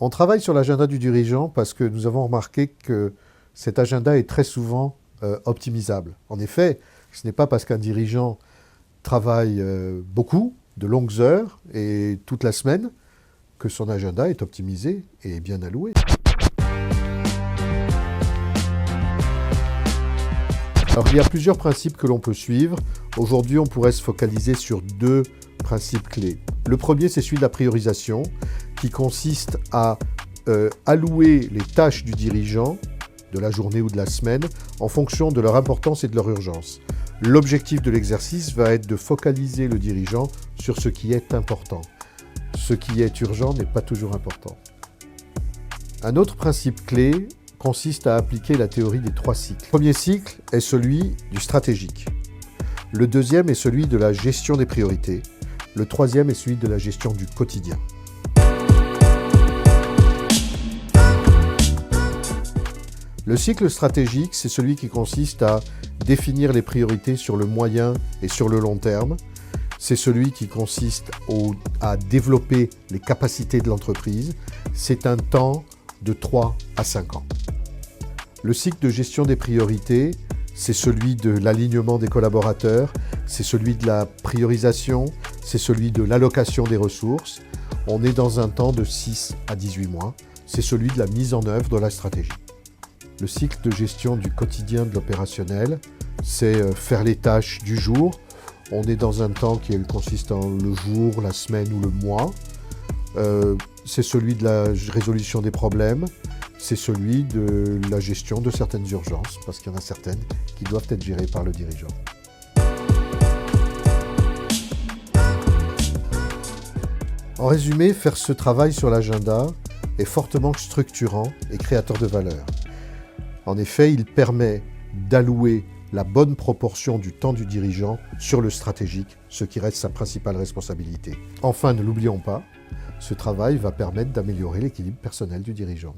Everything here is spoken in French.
On travaille sur l'agenda du dirigeant parce que nous avons remarqué que cet agenda est très souvent optimisable. En effet, ce n'est pas parce qu'un dirigeant travaille beaucoup, de longues heures et toute la semaine, que son agenda est optimisé et bien alloué. Alors, il y a plusieurs principes que l'on peut suivre. Aujourd'hui, on pourrait se focaliser sur deux principes clés. Le premier, c'est celui de la priorisation, qui consiste à allouer les tâches du dirigeant, de la journée ou de la semaine, en fonction de leur importance et de leur urgence. L'objectif de l'exercice va être de focaliser le dirigeant sur ce qui est important. Ce qui est urgent n'est pas toujours important. Un autre principe clé consiste à appliquer la théorie des 3 cycles. Le premier cycle est celui du stratégique. Le deuxième est celui de la gestion des priorités. Le troisième est celui de la gestion du quotidien. Le cycle stratégique, c'est celui qui consiste à définir les priorités sur le moyen et sur le long terme. C'est celui qui consiste à développer les capacités de l'entreprise. C'est un temps de 3 à 5 ans. Le cycle de gestion des priorités, c'est celui de l'alignement des collaborateurs, c'est celui de la priorisation, c'est celui de l'allocation des ressources. On est dans un temps de 6 à 18 mois. C'est celui de la mise en œuvre de la stratégie. Le cycle de gestion du quotidien de l'opérationnel, c'est faire les tâches du jour. On est dans un temps qui consiste en le jour, la semaine ou le mois. C'est celui de la résolution des problèmes. C'est celui de la gestion de certaines urgences, parce qu'il y en a certaines qui doivent être gérées par le dirigeant. En résumé, faire ce travail sur l'agenda est fortement structurant et créateur de valeur. En effet, il permet d'allouer la bonne proportion du temps du dirigeant sur le stratégique, ce qui reste sa principale responsabilité. Enfin, ne l'oublions pas, ce travail va permettre d'améliorer l'équilibre personnel du dirigeant.